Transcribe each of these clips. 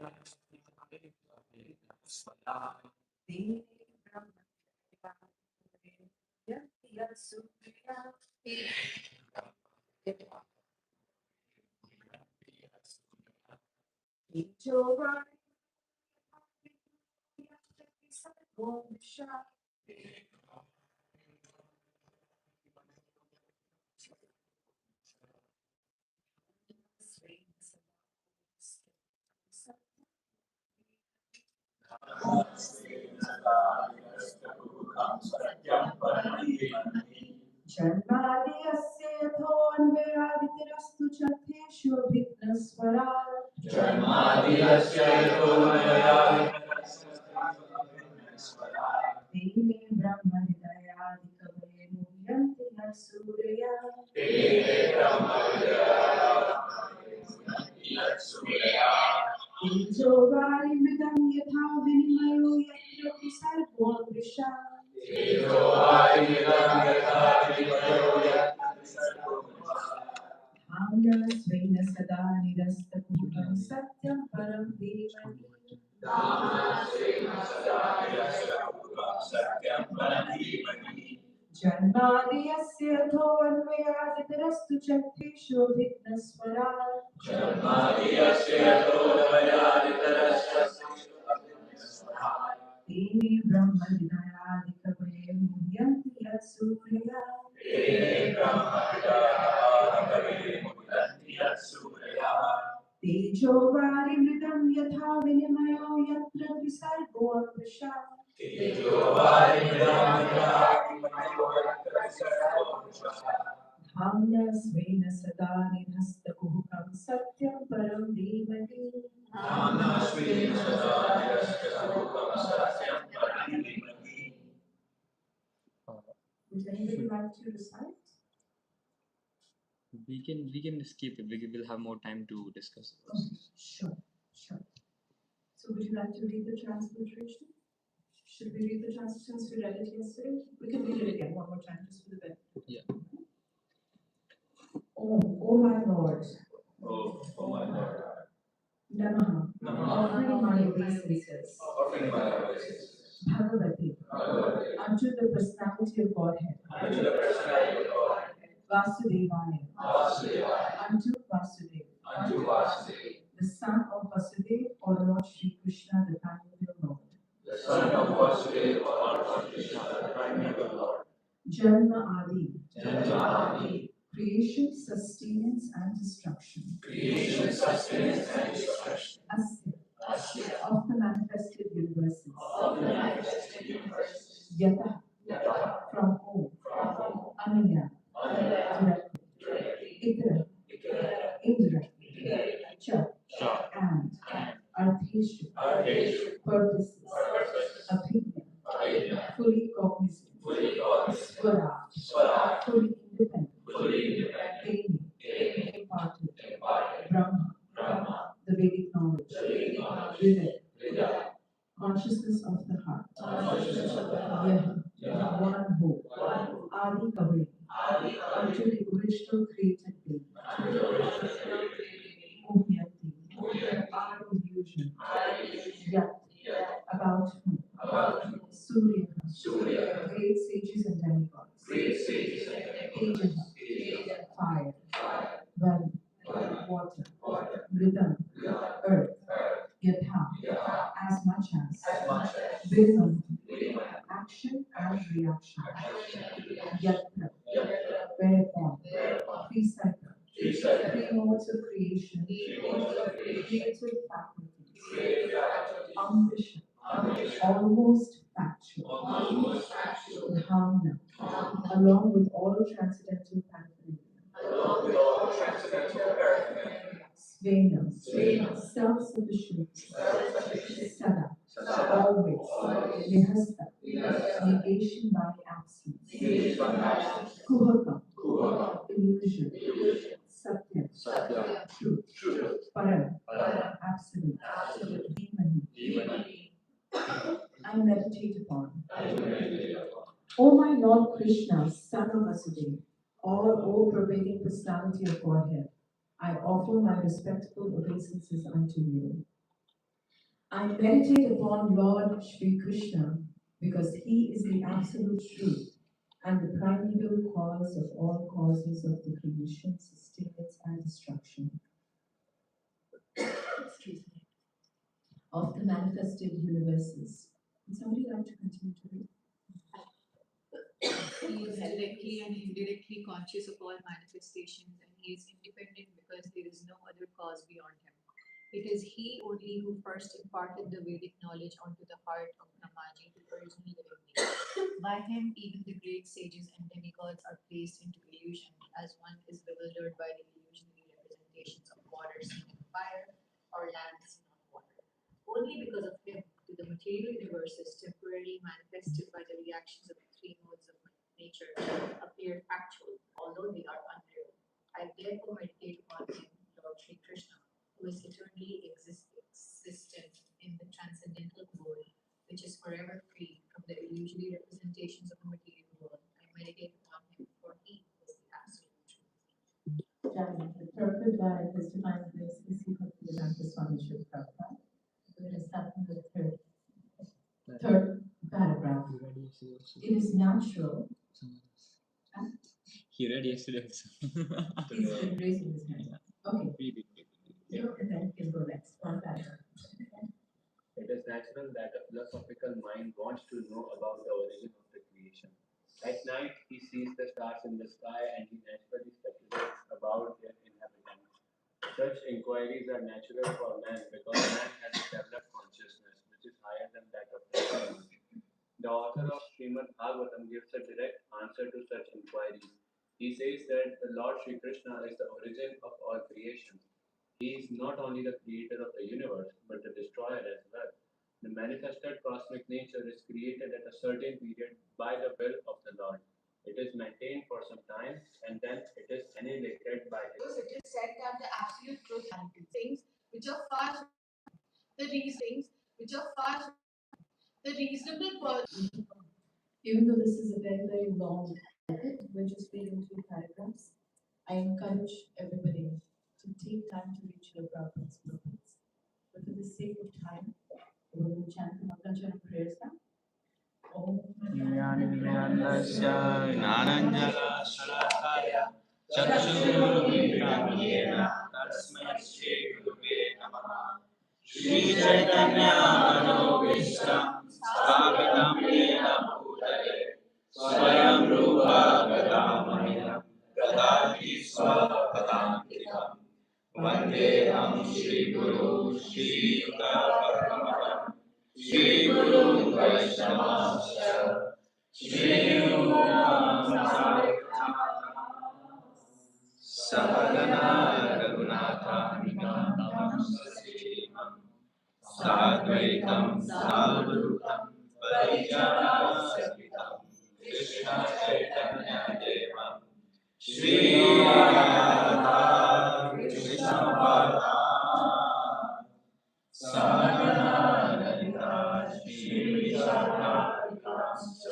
Janmadiyasyathonvayaditirastu chatheshu vignasvarat. Dene brahmadayadikavye muhyanti yatsurya. Tejo varimridam yatha vinimayo yatra visargo vrisha. Hamna svena sada nirasta kutam satyam param dhimani. Janmadiyasyathonvayaditirastu chatheshu vignasvarat. Dene brahmadayadikavye muhyanti yatsurya. Tejo varimridam yatha vinimayo yatra visargo vrisha. Hamna svena sada nirasta kuhukam satyam param dhimani. Would anybody like to recite? We can skip it. We will have more time to discuss. Sure. So would you like to read the transliteration? Should we read the translation since we read it yesterday? We can read it again one more time just for the benefit. Yeah. Oh my Lord. Namaha. Offering my obeisances. Bhagavati. Unto the personality of Godhead. Vasudevaya. Unto Vasudeva. The son of Vasudeva or Lord Shri Krishna, the primordial Lord. Janma Adi. Creation, sustenance and destruction. Asya. Of the manifested universes. Yata. From whom? Ananya. Directly. Itara. Indirectly. Cha. And. Artheshu. Purposes. Abhidya. Fully cognizant. Swara. Fully independent. Deni. Imparted. Brahma. The Vedic knowledge. Vivek. Consciousness of the heart. Yaha. One who. Adi Kaveri. Unto the original created being. Muhyanti. Our illusion. Yat. About whom. Surya. Great sages and demigods. Tejaha. Fire. Valley. Water. Rhythm. Earth. Yatha. As much as. Rhythm. Action and reaction. Yatra. Whereupon. Three cycles. Three modes of creation. Creative faculties. Ambition. Almost factual. Dhamma. Along with all transcendental paraphernalia. Svena. Self-sufficient. Sada. Always. Nihasta. Negation by absence. Kuhaka. Illusion. Satya. Truth. Param. Absolute. Dhimani. I meditate upon. O my Lord Krishna, son of Vasudeva, all-pervading personality of Godhead, I offer my respectful obeisances unto you. I meditate upon Lord Shri Krishna because he is the absolute truth and the primeval cause of all causes of the creation, sustenance, and destruction of the manifested universes. Would somebody like to continue to read? He is directly and indirectly conscious of all manifestations, and he is independent because there is no other cause beyond him. It is he only who first imparted the Vedic knowledge onto the heart of Mataji, the original living being. By him, even the great sages and demigods are placed into illusion, as one is bewildered by the illusionary representations of water seen on fire or land seen on water. Only because of him do the material universes temporarily manifested by the reactions of the three modes of nature appear factual, although they are unreal. I therefore meditate upon him, Lord Sri Krishna, who is eternally existent in the transcendental world, which is forever free from the illusory representations of the material world. I meditate upon him, for he is the absolute truth. The purport by His Divine Grace is he Bhaktivedanta Swami Srila Prabhupada. We're going to start from the third paragraph. It is natural. He read yesterday also. He's been raising his hand. Okay. You and then can go next. One paragraph. It is natural that a philosophical mind wants to know about the origin of the creation. At night, he sees the stars in the sky and he naturally speculates about their inhabitants. Such inquiries are natural for man because man has a developed consciousness which is higher than that of the animals. The author of Srimad Bhagavatam gives a direct answer to such inquiries. He says that the Lord Sri Krishna is the origin of all creation. He is not only the creator of the universe, but the destroyer as well. The manifested cosmic nature is created at a certain period by the will of the Lord. It is maintained for some time and then it is annihilated by his. It is said that the absolute truth things which are far the reasons which are far the reasonable person. Even though this is a very, very long book, we're just reading two paragraphs. I encourage everybody to take time to read Srila Prabhupada's books. But for the sake of time, we're going to chant the Mataji prayers now. ज्ञानस्य ज्ञानञ्जनशलाकया चक्षुरुन्मिलितं येन तस्मै श्रीगुरुवे नमः श्रीचैतन्यमनोभीष्टं स्थापितं येन भूतले स्वयं रूपा गदामह्यं ददाति स्वपदान्तिकं वन्देऽहं श्रीगुरु श्रीयुतपरमं श्रीगुरु वैष्णवांश्च सहगना रघुनाथान्वितं सजीवं साद्वैतं सावधूतं परिजनसहितं कृष्णचैतन्यदेवं श्रीराधा कृष्णपादान् सहगना ललिता श्रीविशाखान्वितांश्च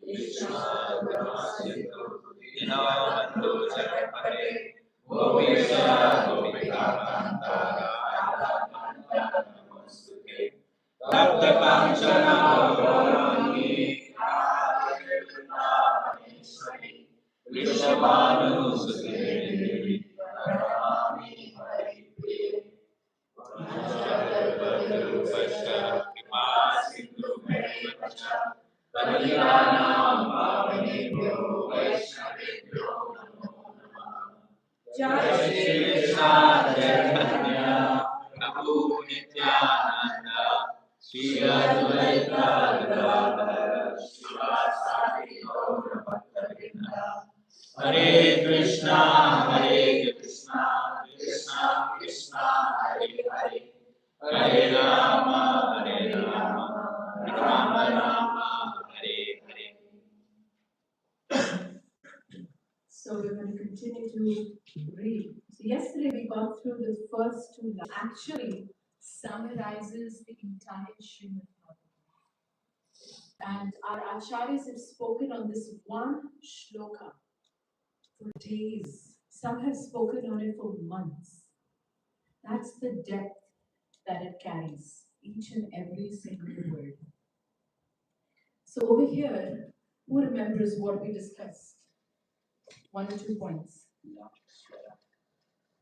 कृष्णकरुणासिन्धु दीनबन्धु जगत्पते गोपेश गोपिकान्ता नमोऽस्तुते तप्तकाञ्चन गौराङ्गी राधेश्वरि वृषभानुसुते देवी प्रणमामि हरिप्रिये वज्रकल्पतरुश्च कृपा सिन्धुभ्यैव च पतितानां पावनेभ्यो वैष्णवेभ्यो नमो नमः जय श्री कृष्ण चैतन्य प्रभु नित्यानंद श्री अद्वैत गदाधर श्रीवासादि गौरभक्तवृंद हरे Krishna Krishna Krishna Hare Hare Hare Ram Ram Ram Hare Hare. So we're going to continue to read. So yesterday we got through the first two lines. Actually summarizes the entire Srimad Bhagavatam. And our acharyas have spoken on this one shloka for days. Some have spoken on it for months. That's the depth, that it carries, each and every single word. So over here, who remembers what we discussed? 1 or 2 points.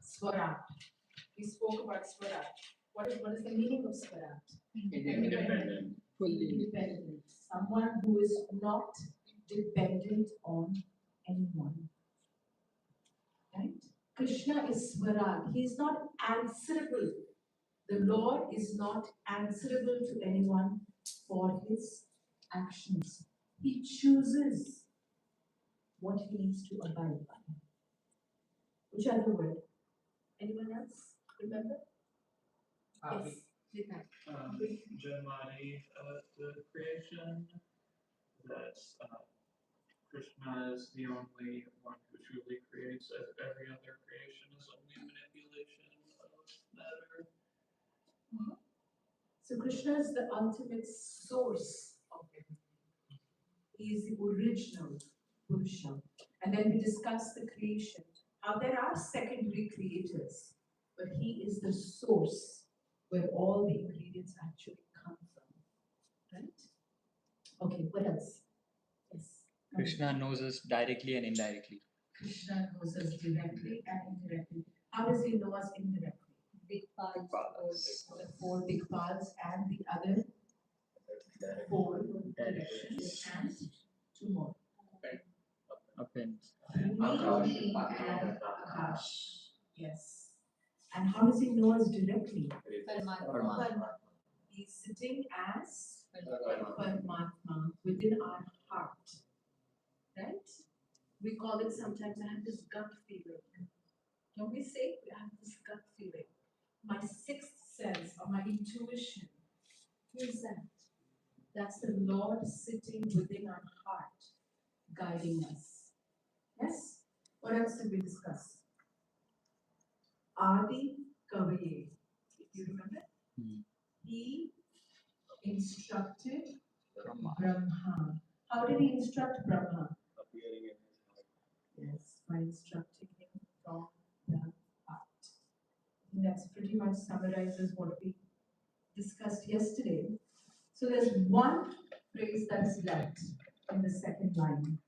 Swarat. We spoke about Swarat. What is the meaning of Swarat? Independent. Independent. Someone who is not dependent on anyone. Right? Krishna is Swarat. He is not answerable. The Lord is not answerable to anyone for his actions. He chooses what he needs to abide by. Which other word? Anyone else remember? Yes. Vikas. Jamadi, the creation, that Krishna is the only one who truly creates. Every other creation is only manipulation of matter. So Krishna is the ultimate source of everything. He is the original Purusha. And then we discuss the creation. Now there are secondary creators, but he is the source where all the ingredients actually come from. Right? Okay, what else? Yes. Krishna knows us directly and indirectly. Krishna knows us directly and indirectly. How does he know us indirectly? Big Paths. The 4 big paths and the other 4 directions and 2 more. Up in Bhumi and Akash. Yes. And how does he know us directly? Paramatma. He's sitting as Paramatma within our heart. Right? We call it sometimes, I have this gut feeling. Don't we say, I have this gut feeling? My sixth sense or my intuition. Who is that? That's the Lord sitting within our heart, guiding us. Yes? What else did we discuss? Adi Kavaye. If you remember? He instructed Brahma. How did he instruct Brahma? Appearing in his heart. Yes, by instructing him from the heart. And that's pretty much summarizes what we discussed yesterday. So there's one phrase that is left in the second line,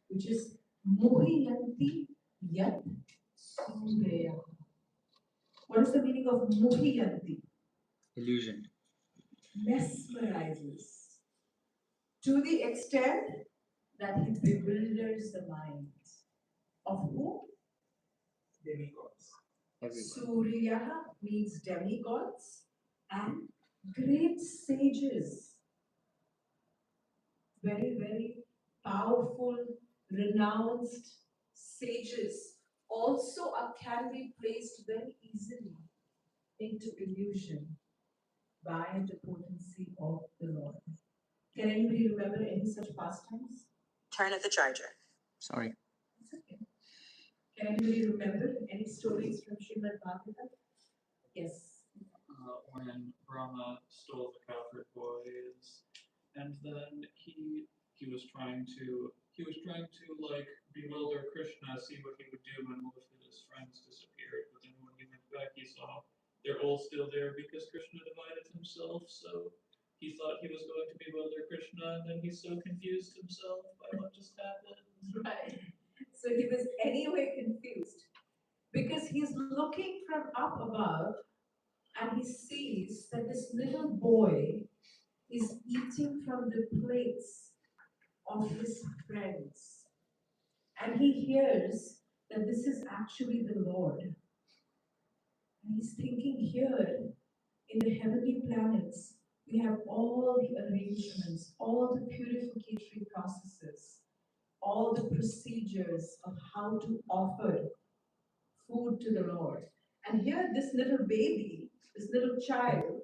which is Muhiyanti Yat Sureya. What is the meaning of Muhiyanti? illusion. Mesmerizes. To the extent that he bewilders the mind. Of who? Demigods. Everyone. Surya means demigods and great sages. Very, very powerful, renounced sages also can be placed very easily into illusion by the potency of the Lord. Can anybody remember any such pastimes? Turn at the charger. Sorry. It's okay. Can anybody remember any stories from Srimad Bhagavatam? Yes. When Brahma stole the cowherd boys, and then he was trying to like bewilder Krishna, see what he would do when most of his friends disappeared. But then when he went back, he saw they're all still there because Krishna divided himself. So he thought he was going to bewilder Krishna, and then he's so confused himself by what just happened. Right. So he was anyway confused because he's looking from up above and he sees that this little boy is eating from the plates of his friends. And he hears that this is actually the Lord. And he's thinking here in the heavenly planets, we have all the arrangements, all the purificatory processes, all the procedures of how to offer food to the Lord. And here, this little baby, this little child,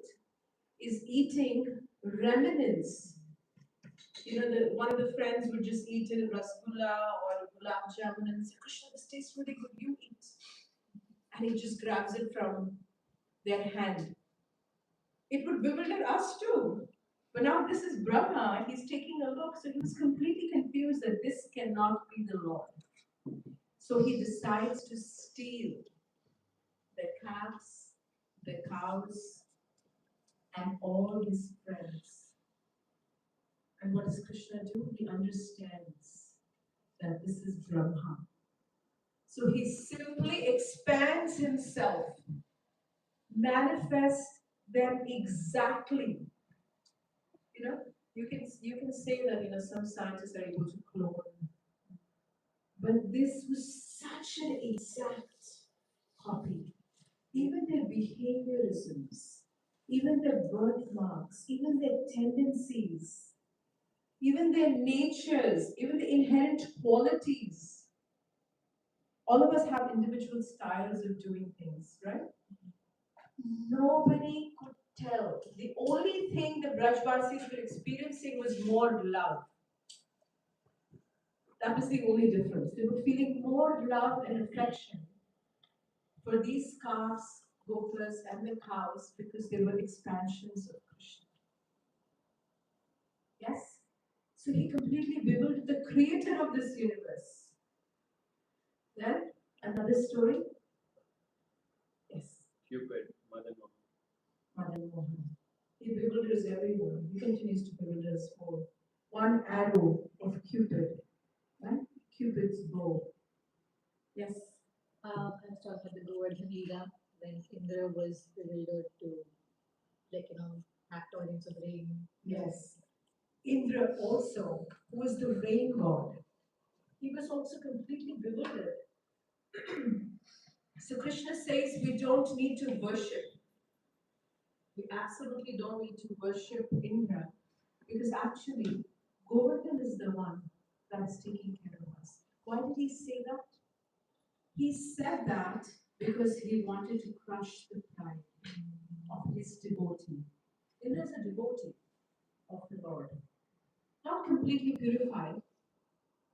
is eating remnants. You know, one of the friends would just eat a rasgulla or a gulab jamun and say, Krishna, this tastes really good, you eat. And he just grabs it from their hand. It would bewilder us too. But now this is Brahma, he's taking a look, so he was completely confused that this cannot be the Lord. So he decides to steal the calves, the cows, and all his friends. And what does Krishna do? He understands that this is Brahma. So he simply expands himself, manifests them exactly. You know, you can say that some scientists are able to clone, but this was such an exact copy. Even their behaviorisms, even their birthmarks, even their tendencies, even their natures, even the inherent qualities. All of us have individual styles of doing things, right? Nobody could tell. The only thing the Brajvasis were experiencing was more love. That was the only difference. They were feeling more love and affection for these calves, gopas, and the cows because they were expansions of Krishna. Yes? So he completely bewildered the creator of this universe. Then, another story. Yes. Cupid, Mother Mohan. Madan Mohan. He bewilders everyone. He continues to bewilder us all. One arrow of Cupid, right? Cupid's bow. Yes. I was talking about the Govardhan Leela when Indra was bewildered to, like, act audience of rain. Yes. Indra also, who was the rain god, he was also completely bewildered. So Krishna says we don't need to worship. We absolutely don't need to worship Indra because actually Govardhan is the one that's taking care of us. Why did he say that? He said that because he wanted to crush the pride of his devotee. Indra is a devotee of the Lord, not completely purified.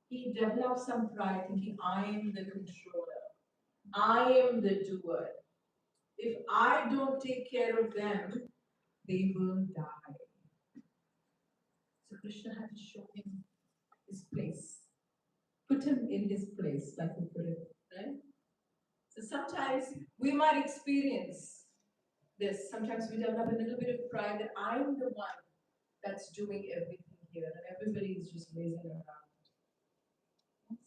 He develops some pride thinking, I am the controller, I am the doer. If I don't take care of them, they will die. So Krishna had to show him his place, put him in his place, like we put it, right? So sometimes we might experience this. Sometimes we develop a little bit of pride that I'm the one that's doing everything here, and everybody is just lazing around. Yes.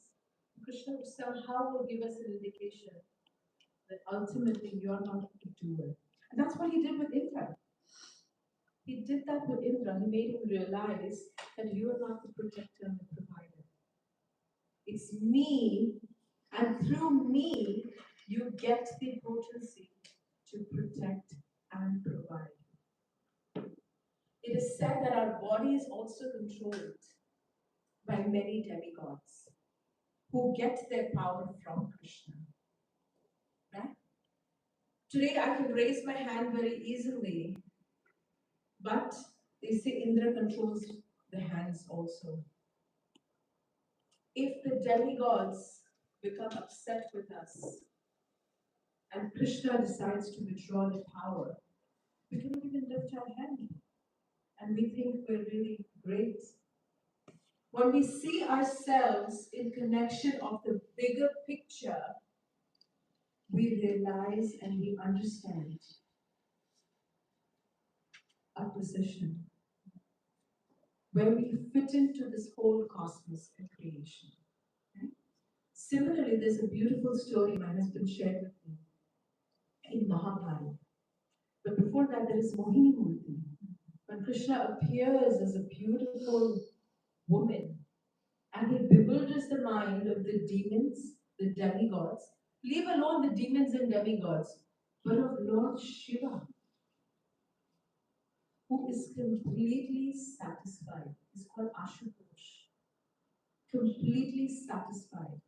Krishna somehow will give us an indication that ultimately you're not the doer. And that's what he did with Indra. He did that with Indra. He made him realize that you are not the protector and the provider. It's me, and through me, you get the potency to protect and provide. It is said that our body is also controlled by many demigods who get their power from Krishna. Right? Today I can raise my hand very easily, but they say Indra controls the hands also. If the demigods become upset with us and Krishna decides to withdraw the power, we cannot even lift our hand and we think we're really great. When we see ourselves in connection of the bigger picture, we realize and we understand our position, where we fit into this whole cosmos and creation. Okay? Similarly, there's a beautiful story my husband shared with me in Mahabharata. But before that, there is Mohini Murti. When Krishna appears as a beautiful woman and he bewilders the mind of the demons, the demigods, leave alone the demons and demigods, but of Lord Shiva, who is completely satisfied. He's called Ashutosh. Completely satisfied.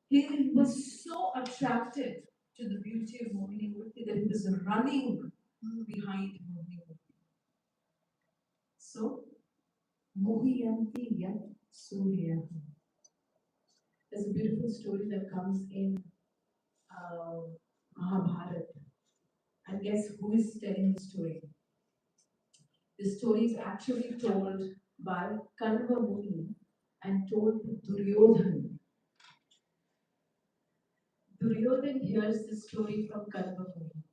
He was so attracted to the beauty of Mohini Murti that he was running behind Mohini Murti. So, Mohiyanti Yat Surya. There's a beautiful story that comes in Mahabharata. And guess who is telling the story? The story is actually told by Kanva Muni and told to Duryodhan. Duryodhan hears the story from Kanva Muni.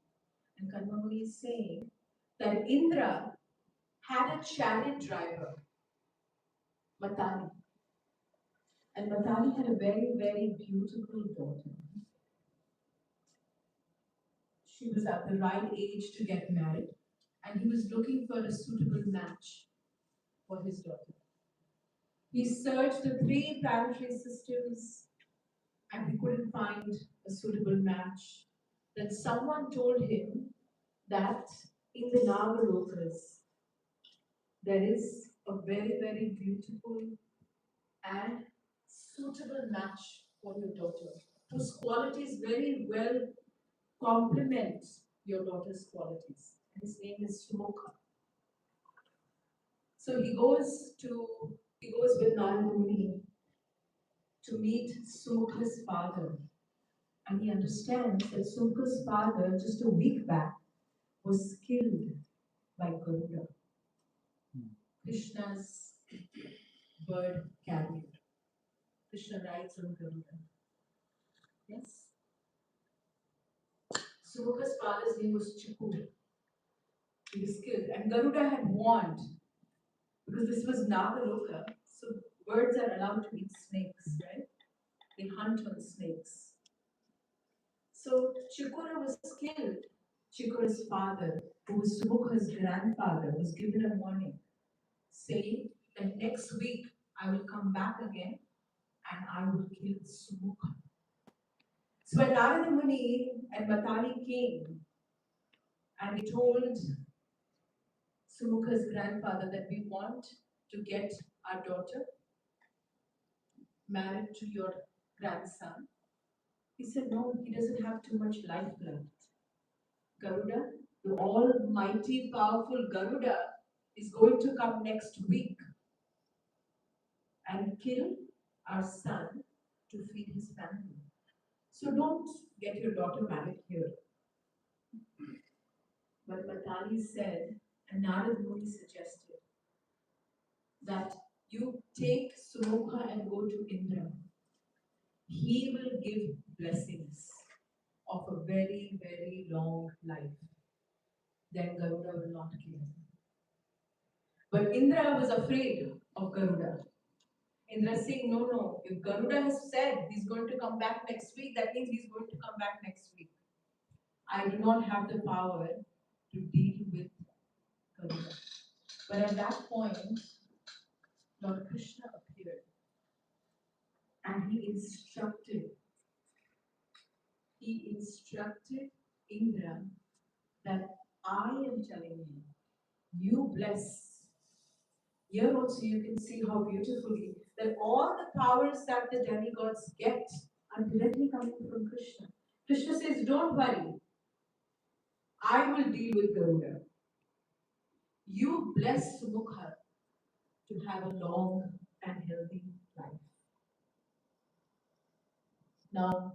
And Kanva Muni is saying that Indra had a chariot driver, Mataji. And Mataji had a very, very beautiful daughter. She was at the right age to get married, and he was looking for a suitable match for his daughter. He searched the three planetary systems and he couldn't find a suitable match. Then someone told him that in the Nagalokas there is a very, very beautiful and suitable match for your daughter, whose qualities very well complement your daughter's qualities. And his name is Sumukha. So he goes with Narada Muni to meet Sumukha's father. And he understands that Sumukha's father, just a week back, was killed by Govinda, Krishna's bird carrier. Krishna rides on Govinda. Yes? Sumukha's father's name was Chakura. He was killed. And Garuda had warned, because this was Nagaloka, so birds are allowed to eat snakes, right? They hunt on snakes. So Chikura was killed. Chikura's father, who was Sumukha's grandfather, was given a warning saying that next week I will come back again and I will kill Sumukha. So when Narada Muni and Matali came and they told Sumukha's grandfather that we want to get our daughter married to your grandson, he said, no, he doesn't have too much life left. Garuda, the almighty, powerful Garuda, is going to come next week and kill our son to feed his family. So don't get your daughter married here. But Matali said, and Narad Muni suggested, that you take Sumukha and go to Indra. He will give blessings of a very, very long life. Then Garuda will not kill him. But Indra was afraid of Garuda. Indra saying, no, no, if Garuda has said he's going to come back next week, that means he's going to come back next week. I do not have the power to deal with Garuda. But at that point, Lord Krishna appeared and he instructed Indra that I am telling you, you bless. Here also you can see how beautifully that all the powers that the demigods get are directly coming from Krishna. Krishna says, don't worry, I will deal with Garuda. You bless Sumukha to have a long and healthy life. Now,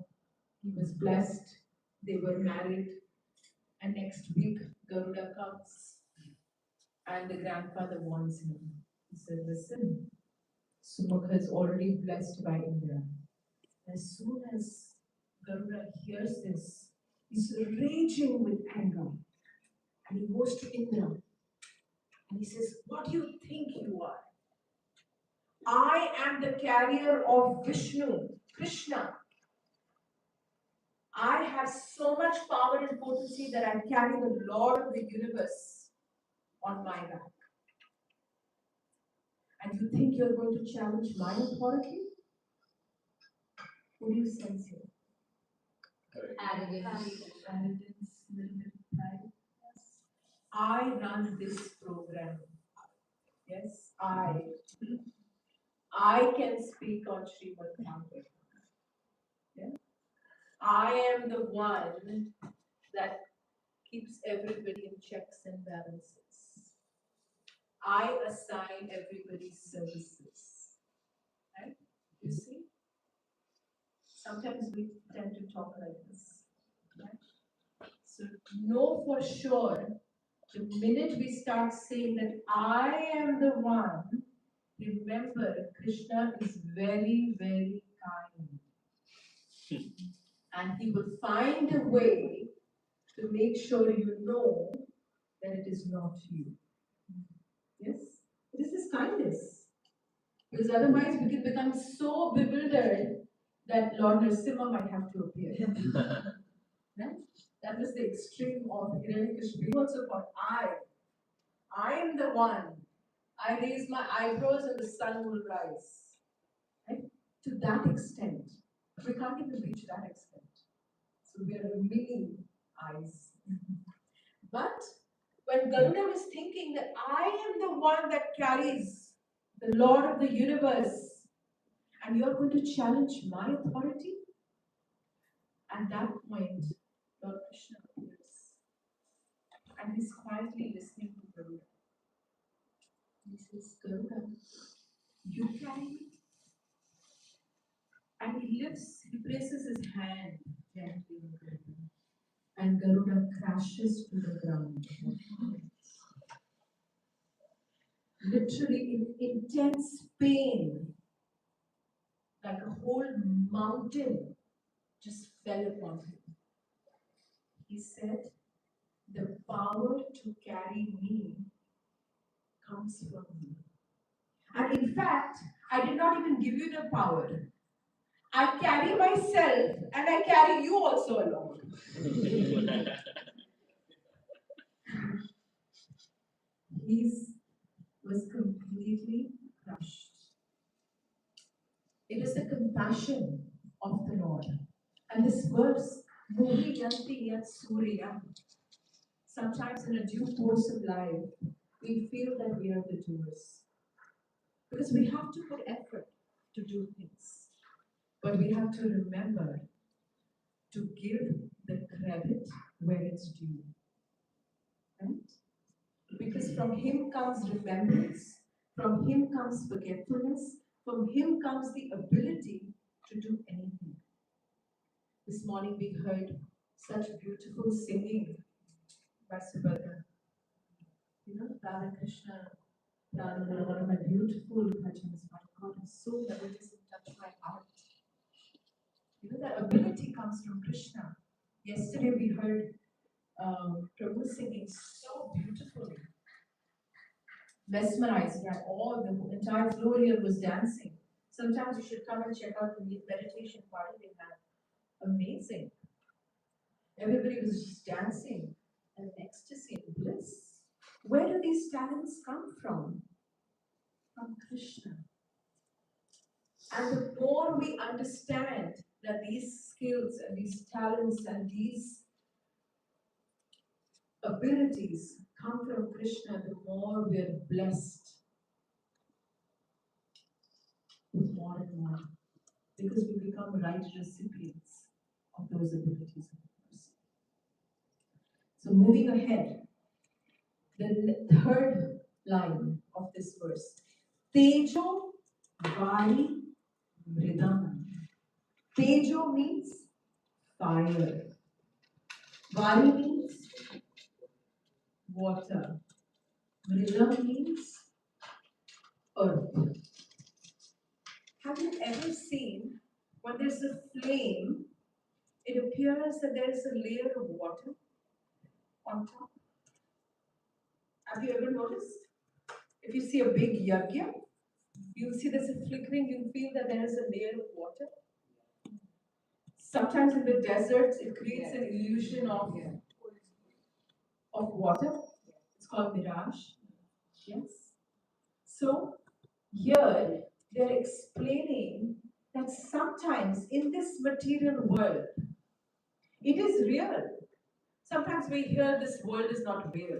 he was blessed, they were married, and next week Garuda comes and the grandfather warns him. He said, listen, Sumukha is already blessed by Indra. As soon as Garuda hears this, he's raging with anger. And he goes to Indra and he says, what do you think you are? I am the carrier of Vishnu, Krishna. I have so much power and potency that I carry the Lord of the universe on my back. And you think you're going to challenge my authority? What do you sense here? Arrogance, little bit of pride. Yes. I run this program. Yes, I can speak on Srimad Bhagavatam. Yeah? I am the one that keeps everybody in checks and balances. I assign everybody's services. Right? You see? Sometimes we tend to talk like this. Right? So know for sure, the minute we start saying that I am the one, remember Krishna is very, very kind. And he will find a way to make sure you know that it is not you. Yes? This is kindness. Because otherwise we can become so bewildered that Lord Nrsimha might have to appear. Right? That was the extreme of Hiranyakashipu. We also thought, I am the one. I raise my eyebrows and the sun will rise. Right? To that extent. We can't even reach that extent. So we are a mini eyes. But when Garuda was thinking that I am the one that carries the Lord of the universe, and you're going to challenge my authority, at that point, Lord Krishna appears. And he's quietly listening to Garuda. He says, Garuda, you carry me? And he places his hand gently on Garuda. And Garuda crashes to the ground. Literally in intense pain, like a whole mountain just fell upon him. He said, the power to carry me comes from you. And in fact, I did not even give you the power. I carry myself and I carry you also along. He was completely crushed. It is the compassion of the Lord. And this verse, Mohi Janti Yat Surya, sometimes in a due course of life, we feel that we are the doers. Because we have to put effort to do things. But we have to remember to give the credit where it's due. Right? Because from Him comes remembrance, from Him comes forgetfulness, from Him comes the ability to do anything. This morning we heard such beautiful singing by Subhadra. You know, Radha Krishna, Radha, one of my beautiful bhajans. My God, it's so melodious and touched my heart. You know, that ability comes from Krishna. Yesterday we heard Prabhu singing so beautifully, mesmerizing, and all the entire floor here was dancing. Sometimes you should come and check out the meditation party they had. Amazing. Everybody was just dancing and ecstasy and bliss. Where do these talents come from? From Krishna. And the more we understand that these skills and these talents and these abilities come from Krishna, the more we are blessed with more and more. Because we become right recipients of those abilities of course. So moving ahead, the third line of this verse. Tejo Vari Mridam. Tejo means fire. Vari means water. Mridam means earth. Have you ever seen when there's a flame, it appears that there is a layer of water on top? Have you ever noticed? If you see a big yagya, you'll see there's a flickering, you'll feel that there is a layer of water. Sometimes in the deserts, it creates an illusion of water. It's called mirage. Yes. So here they're explaining that sometimes in this material world, it is real. Sometimes we hear this world is not real.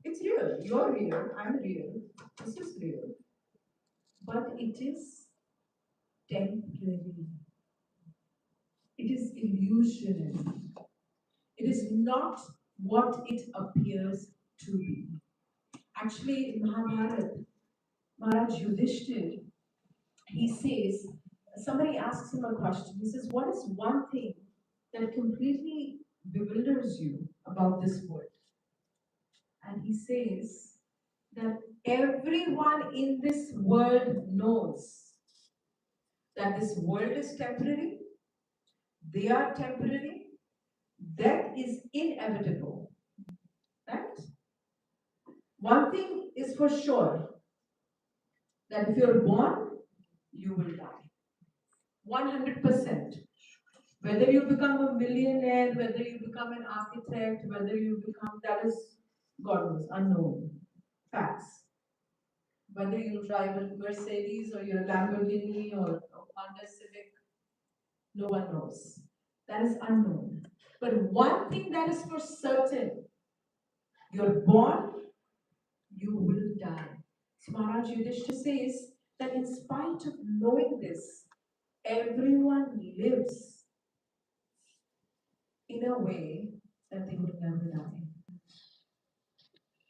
It's real. You're real. I'm real. This is real. But it is temporary. It is illusionary. It is not what it appears to be. Actually, in Mahabharata, Maharaj Yudhishthir, he says, somebody asks him a question. He says, what is one thing that completely bewilders you about this world? And he says that everyone in this world knows that this world is temporary, they are temporary, death is inevitable. Right? One thing is for sure, that if you're born, you will die. 100%. Whether you become a millionaire, whether you become an architect, whether you become, that is God knows, unknown. Facts. Whether you drive a Mercedes or your Lamborghini or a Honda Civic, no one knows. That is unknown. But one thing that is for certain, you're born, you will die. So Maharaj Yudhishthira says that in spite of knowing this, everyone lives in a way that they would never die.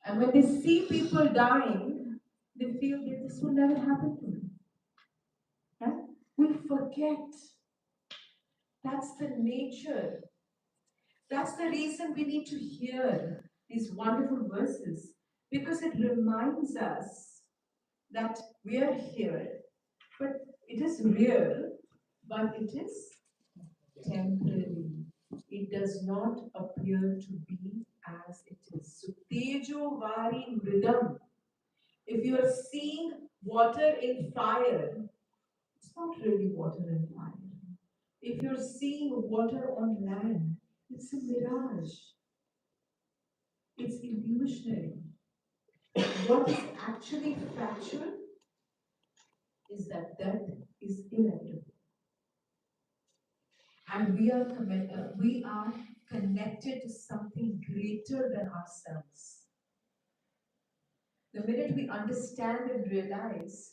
And when they see people dying, they feel that this will never happen to me. Right? We forget. That's the nature. That's the reason we need to hear these wonderful verses, because it reminds us that we are here, but it is real, but it is temporary. It does not appear to be as it is. So, Tejo Vari Mridam. If you are seeing water in fire, it's not really water in fire. If you're seeing water on land, it's a mirage. It's illusionary. What is actually factual is that death is inevitable. And we are connected to something greater than ourselves. The minute we understand and realize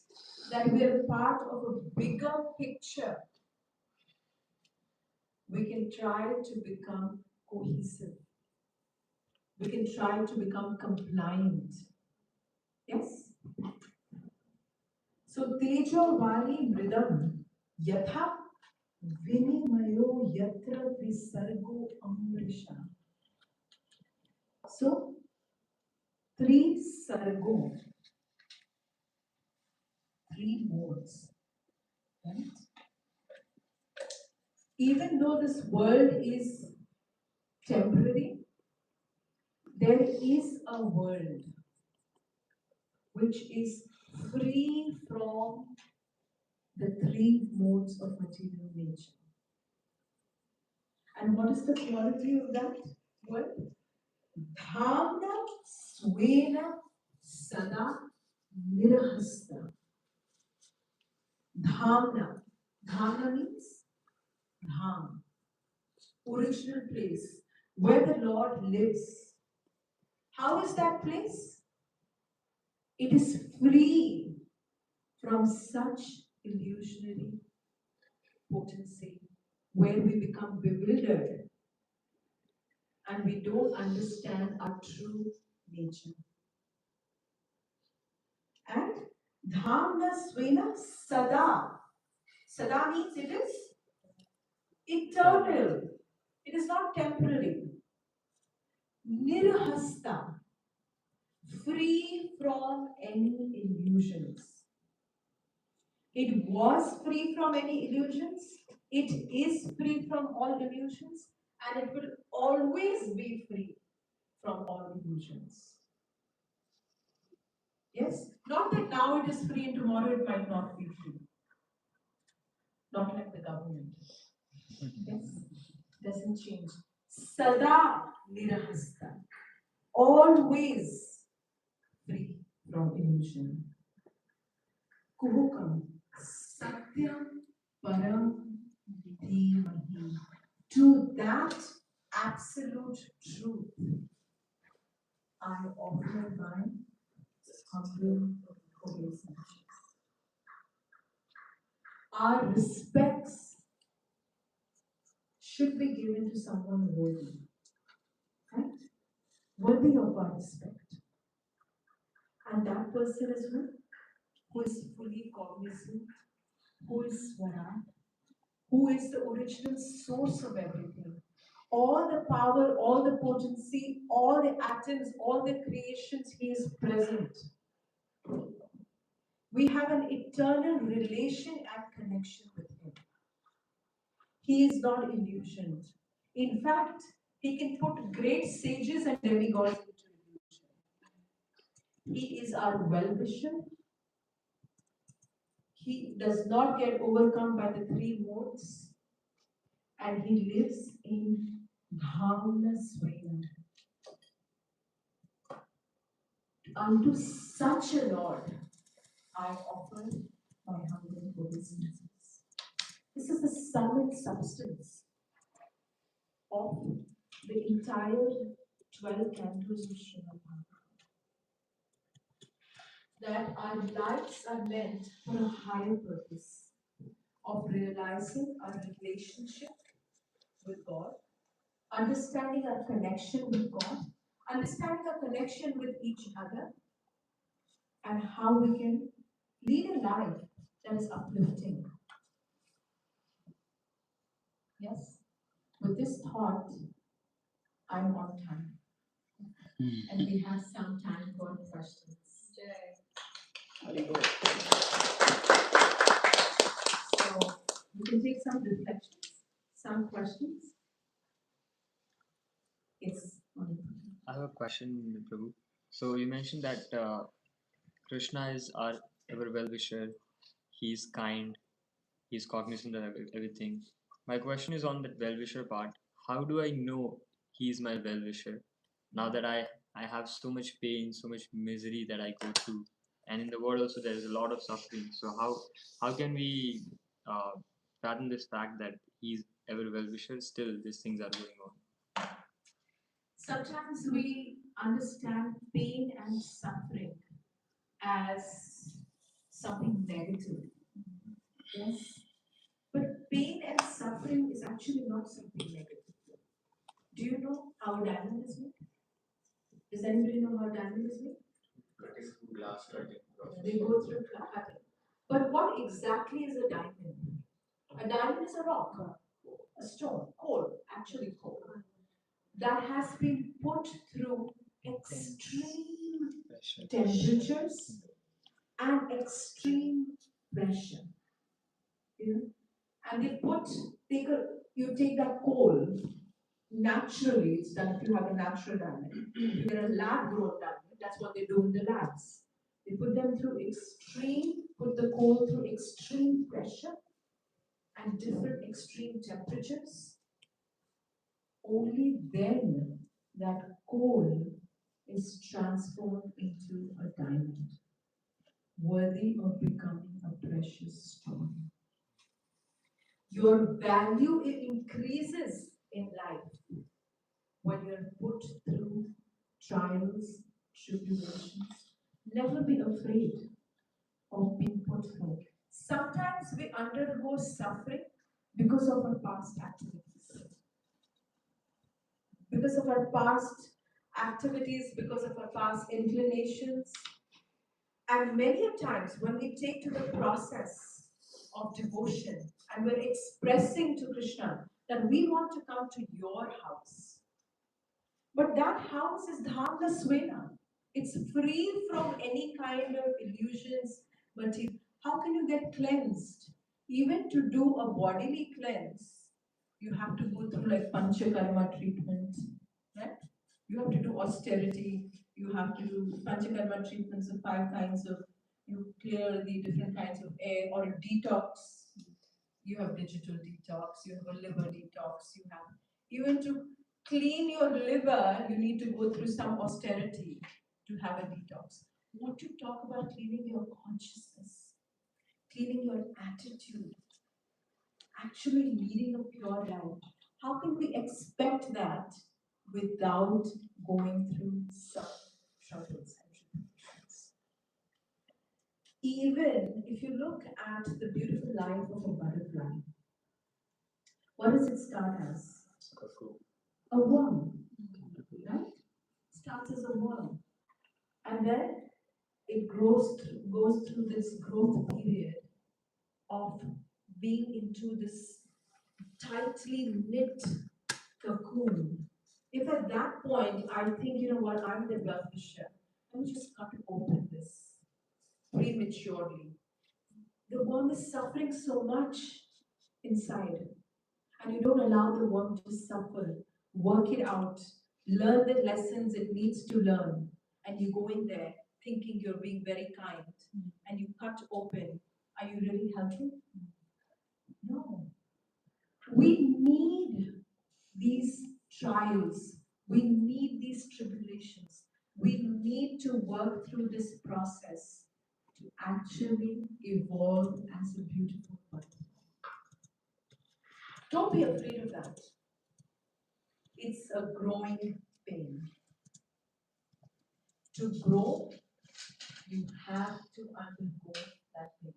that we are part of a bigger picture, we can try to become cohesive. We can try to become compliant. Yes? So, Tejo Vali Mridam Yatha Vinimayo Yatra Visargo Amrisha. So, three sargo, three modes. Right? Even though this world is temporary, there is a world which is free from the three modes of material nature. And what is the quality of that world? Dhamna Swena Sada Nirahasta. Dhamna. Dhamna means Dham, original place where the Lord lives. How is that place? It is free from such illusionary potency where we become bewildered and we don't understand our true nature. And Dhamna Swena Sada. Sada means it is eternal. It is not temporary. Nirhasta. Free from any illusions. It was free from any illusions. It is free from all illusions. And it will always be free from all illusions. Yes? Not that now it is free and tomorrow it might not be free. Not like the government. Yes? Doesn't change. Sada nirahasta. Always free from illusion. Kuhukam. Satyam param dhimahi. To that absolute truth, I offer my humble obeisance. Our respects should be given to someone worthy, right? Worthy of our respect. And that person is who is fully cognizant, who is Swarat, who is the original source of everything. All the power, all the potency, all the atoms, all the creations, he is present. We have an eternal relation and connection with him. He is not illusioned. In fact, he can put great sages and demigods into illusion. He is our well-wisher. He does not get overcome by the three modes, and he lives in Bhavna Swayam. Unto such a Lord I offer my humble obeisances. This is the summit substance of the entire 12 cantos of Srimad Bhagavatam. That our lives are meant for a higher purpose of realizing our relationship with God, understanding our connection with God, understanding our connection with each other, and how we can lead a life that is uplifting. Yes? With this thought, I'm on time. And we have some time for questions. So we can take some reflections, some questions. Yes. I have a question, Prabhu. So you mentioned that Krishna is our ever well wisher. He's kind. He's cognizant of everything. My question is on that well wisher part. How do I know he's my well wisher? Now that I have so much pain, so much misery that I go through, and in the world also there is a lot of suffering. So how can we fathom this fact that he's ever well wisher? Still, these things are going on. Sometimes we understand pain and suffering as something negative. Yes. But pain and suffering is actually not something negative. Do you know how a diamond is made? Does anybody know how a diamond is made? Cutting glass cutting process. They go through cutting. But what exactly is a diamond? A diamond is a rock, a stone, coal, actually coal, that has been put through extreme temperatures and extreme pressure. You know? And you take that coal naturally, it's done if you have a natural diamond. If you get a lab grown diamond, that's what they do in the labs. They put the coal through extreme pressure and different extreme temperatures. Only then that coal is transformed into a diamond, worthy of becoming a precious stone. Your value increases in life when you're put through trials, tribulations. Never be afraid of being put through. Sometimes we undergo suffering because of our past activities. Because of our past activities, because of our past inclinations. And many a times when we take to the process of devotion and we're expressing to Krishna that we want to come to your house. But that house is Dhamma Swena. It's free from any kind of illusions, material. How can you get cleansed? Even to do a bodily cleanse, you have to go through like panchakarma treatment, right? You have to do austerity, you have to do panchakarma treatments of 5 kinds of, you clear the different kinds of air or a detox. You have digital detox, you have a liver detox, you have even to clean your liver, you need to go through some austerity to have a detox. What you talk about cleaning your consciousness, cleaning your attitude, actually leading a pure life. How can we expect that without going through some troubles and tribulations? Even if you look at the beautiful life of a butterfly, what does it start as? A worm, right? Starts as a worm, and then it goes through this growth period of being into this tightly knit cocoon. If at that point I think, you know what, I'm the well-wisher, let me just cut open this prematurely. The worm is suffering so much inside, and you don't allow the worm to suffer. Work it out, learn the lessons it needs to learn, and you go in there thinking you're being very kind, and you cut open, are you really helping? No. We need these trials. We need these tribulations. We need to work through this process to actually evolve as a beautiful butterfly. Don't be afraid of that. It's a growing pain. To grow, you have to undergo that pain.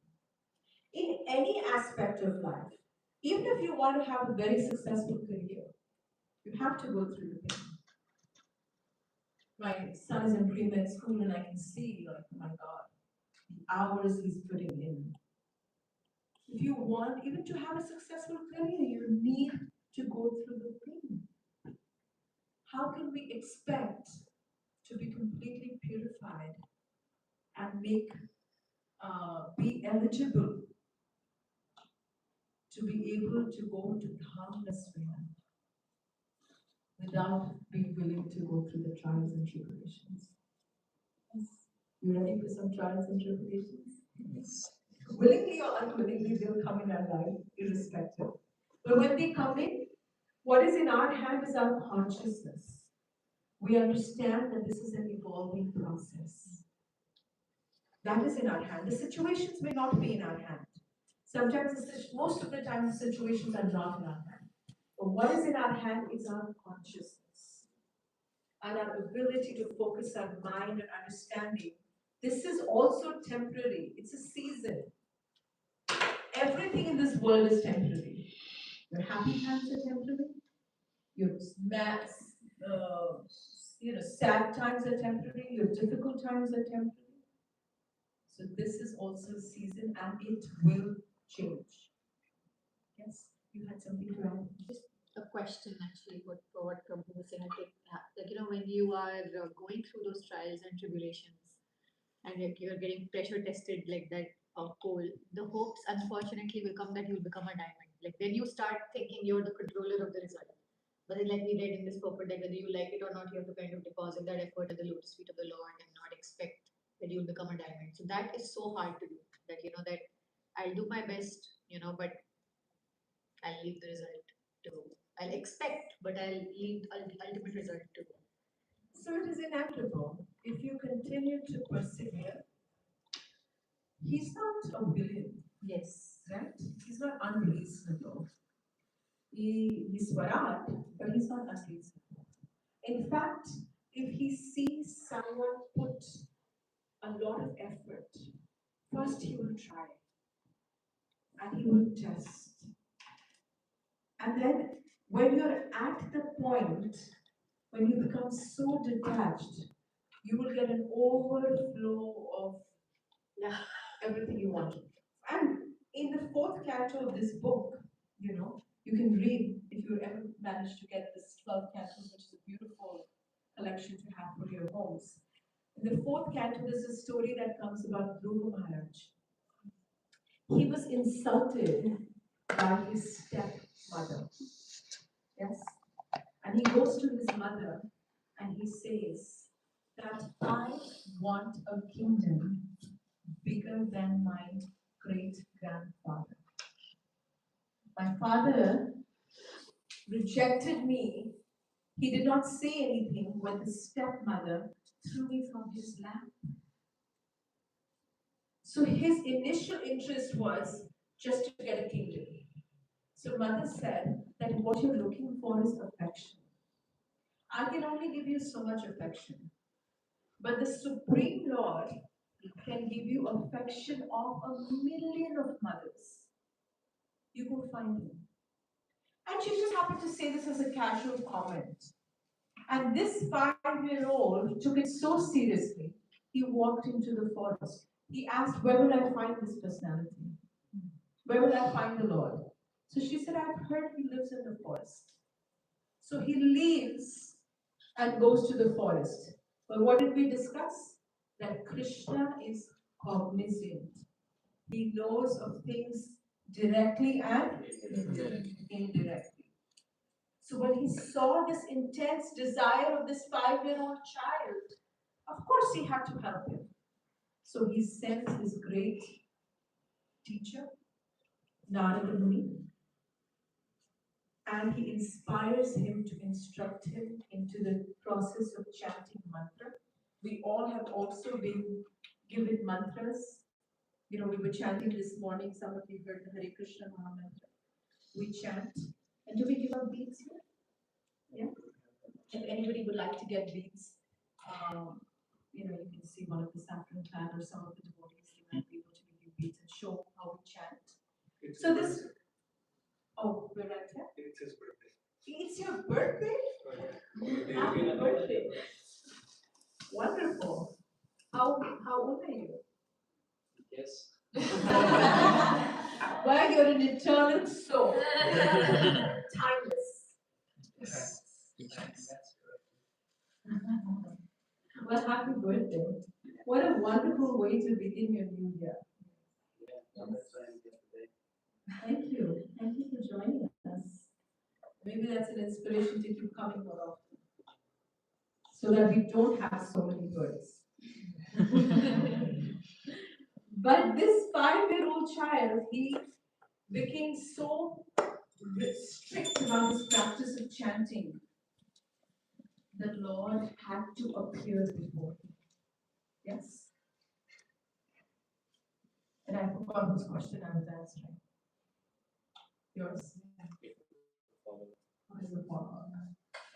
In any aspect of life, even if you want to have a very successful career, you have to go through the pain. My son is in pre-med school and I can see, like, oh my God, the hours he's putting in. If you want even to have a successful career, you need to go through the pain. How can we expect to be completely purified and be eligible to be able to go to harmless land without being willing to go through the trials and tribulations? Yes. You ready for some trials and tribulations? Yes. Willingly or unwillingly, they'll come in our life, irrespective. But when they come in, what is in our hand is our consciousness. We understand that this is an evolving process. That is in our hand. The situations may not be in our hand. Sometimes, most of the time, the situations are not in our hand. But what is in our hand is our consciousness and our ability to focus our mind and understanding. This is also temporary. It's a season. Everything in this world is temporary. Your happy times are temporary. Your sad times are temporary. Your difficult times are temporary. So this is also a season, and it will change. Yes, you had something to add. Just a question actually, for what Prabhu was saying. I think, like, when you are going through those trials and tribulations, and you're getting pressure tested like that coal, the hopes unfortunately will come that you'll become a diamond. Like then you start thinking you're the controller of the result. But then, like we read in this purport, that whether you like it or not, you have to kind of deposit that effort at the lotus feet of the Lord and not expect that you'll become a diamond. So that is so hard to do. That that I'll do my best, but I'll leave the result to. I'll expect, but I'll leave the ultimate result to. So it is inevitable. If you continue to persevere, he's not a villain. Yes. Right? He's not unreasonable. He's Swaraj, but he's not unreasonable. In fact, if he sees someone put a lot of effort, first he will try and he will test. And then when you're at the point when you become so detached, you will get an overflow of everything you want. And in the fourth canto of this book, you can read, if you ever manage to get this 12 cantos, which is a beautiful collection to have for your homes. In the fourth canto, there's a story that comes about Dhruva Maharaj. He was insulted by his stepmother. Yes? And he goes to his mother and he says that I want a kingdom bigger than my great grandfather. My father rejected me. He did not say anything when the stepmother threw me from his lap. So his initial interest was just to get a kingdom. So mother said that what you're looking for is affection. I can only give you so much affection. But the Supreme Lord can give you affection of 1,000,000 of mothers. You go find him. And she just happened to say this as a casual comment. And this 5-year-old took it so seriously, he walked into the forest. He asked, where will I find this personality? Where will I find the Lord? So she said, I've heard he lives in the forest. So he leaves and goes to the forest. But what did we discuss? That Krishna is cognizant. He knows of things directly and indirectly. So when he saw this intense desire of this 5-year-old child, of course he had to help him. So he sends his great teacher, Narada Muni, and he inspires him to instruct him into the process of chanting mantra. We all have also been given mantras. You know, we were chanting this morning, some of you heard the Hare Krishna Maha Mantra. We chant. And do we give out beads here? Yeah? If anybody would like to get beads, you know, you can see one of the saffron clan or some of the devotees, they might be able to give you beads and show how we chant. It's So his this, birthday. oh, we're right here. It's his birthday. It's your birthday? Okay. Happy birthday. Wonderful. How old are you? Yes. Well, you're an eternal soul. Timeless. Yes. Well, happy birthday. What a wonderful way to begin your new year. Thank you. Thank you for joining us. Maybe that's an inspiration to keep coming more often. So that we don't have so many birds. But this 5-year-old child, he became so strict about his practice of chanting that Lord had to appear before him. Yes? And I forgot whose question I was answering. Yours? What is the follow-up?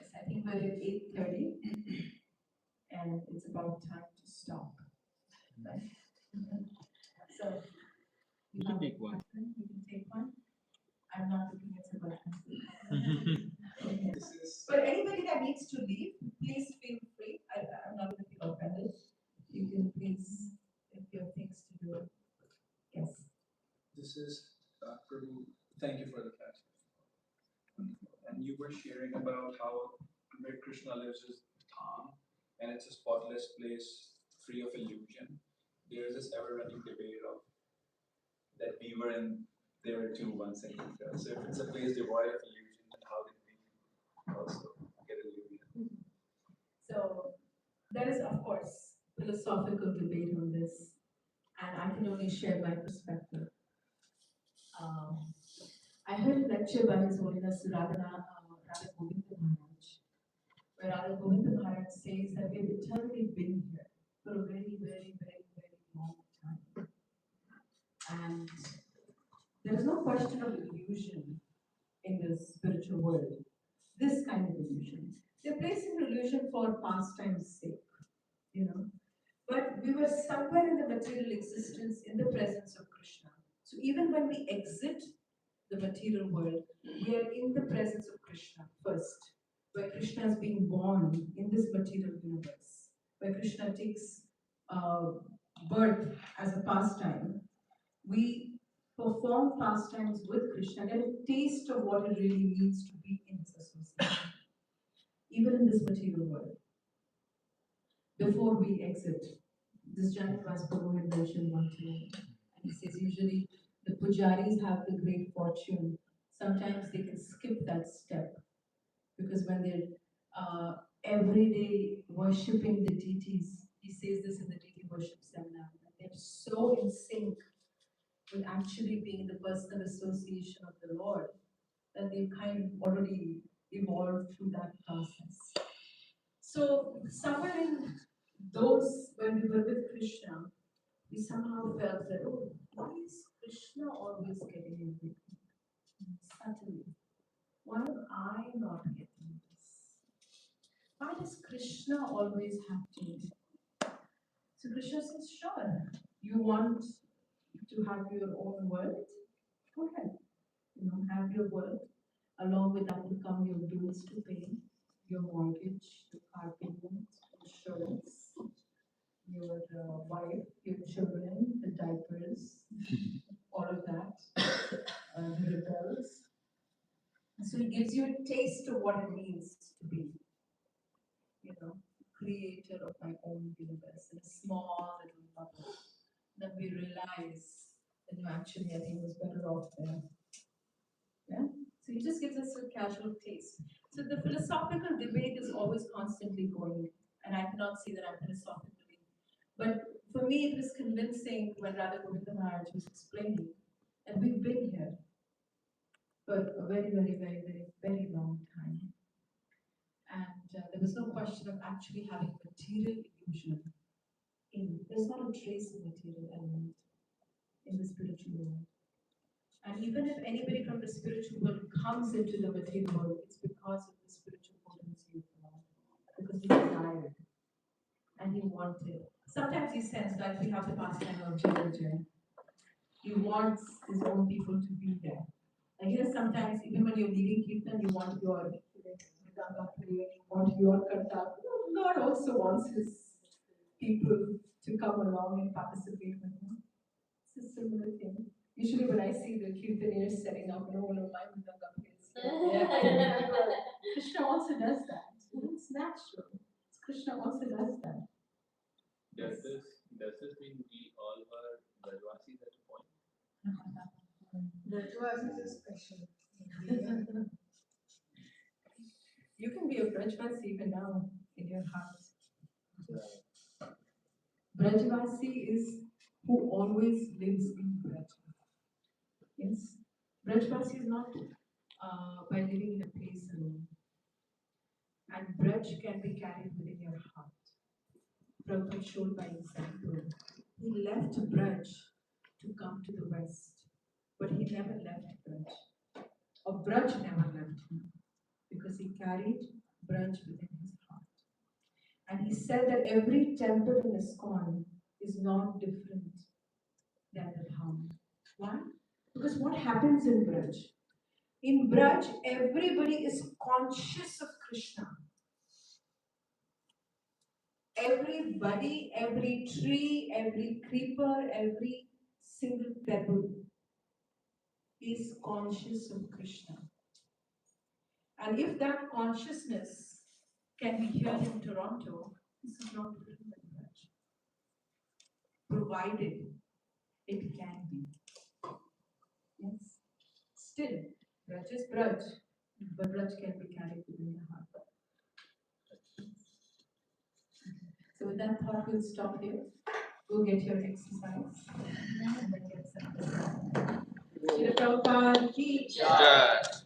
Yes, I think we're at 8:30 and it's about time to stop. Right? So, You can take one. You can take one. I'm not looking at the button. Okay. But anybody that needs to leave, please feel free. I'm not going to feel offended. You can please, if you have things to do. Yes. This is Prabhu. Thank you for the class. And you were sharing about how where Krishna lives is Dham, and it's a spotless place free of illusion. There is this ever-running debate of that we were in there too once in India. So if it's a place devoid of illusion, then how did we also get illusion? So there is, of course, philosophical debate on this, and I can only share my perspective. I heard a lecture by His Holiness Radha Govinda Maharaj, where Radha Govinda Maharaj says that we've eternally been here for a very, very, very, very long time. And there is no question of illusion in the spiritual world. This kind of illusion. They're placing illusion for pastime's sake, you know. But we were somewhere in the material existence in the presence of Krishna. So even when we exit the material world, we are in the presence of Krishna first, where Krishna is being born in this material universe, where Krishna takes birth as a pastime. We perform pastimes with Krishna, get a taste of what it really means to be in his association, even in this material world. Before we exit, this Janivas Prabhu had mentioned one time, and he says usually the pujaris have the great fortune. Sometimes they can skip that step because when they're every day worshipping the deities, he says this in the deity worship seminar, that they're so in sync with actually being the personal association of the Lord that they've kind of already evolved through that process. So somewhere in those, when we were with Krishna, we somehow felt that, oh, why is Krishna always getting everything? Subtly. Why am I not getting this? Why does Krishna always have to? So Krishna says, sure, you want to have your own world? Go ahead. You know, have your world. Along with that will come your bills to pay, your mortgage, your car payment, insurance, your wife, your children, the diapers, all of that, the rebels. So he gives you a taste of what it means to be, you know, creator of my own universe in a small little bubble. Then we realize that no, actually, I think it was better off there. Yeah? So he just gives us a casual taste. So the philosophical debate is always constantly going, and I cannot say that I'm philosophically But for me, it was convincing when Radha Govinda Maharaj was explaining that we've been here for a very, very, very, very, very long time. And there was no question of actually having material illusion there's not a trace of material element in the spiritual world. And even if anybody from the spiritual world comes into the material world, it's because of the spiritual potency of God. Because he desired and he wanted. Sometimes he sends, like we have the pastime of Jai. He wants his own people to be there. Like sometimes even when you're leading Kirtan, you want your Ganga prayer, you want your Karta. God also wants his people to come along and participate with him. It's a similar thing. Usually when I see the Kirtaniers setting up, no one of my Ganga prayers. Krishna also does that. It's natural. Krishna also does that. Does this mean we all were Brajvasis at a point? Brajvasis is special. You can be a Brajvasi even now in your heart. Brajvasi is who always lives in Braj. Yes. Brajvasi is not by living in a place alone. And Braj can be carried within your heart. Prabhupada showed by example. He left Braj to come to the west, but he never left Braj. Or Braj never left him because he carried Braj within his heart. And he said that every temple in ISKCON is not different than the Dham. Why? Because what happens in Braj? In Braj, everybody is conscious of Krishna. Everybody, every tree, every creeper, every single pebble is conscious of Krishna. And if that consciousness can be here in Toronto, this is not different than Braj. Provided it can be. Yes. Still, Braj is Braj, but Braj can be carried within the heart. So with that thought, we'll stop here. Go get your exercise. And then get some. Shri Prabhupada ki jai.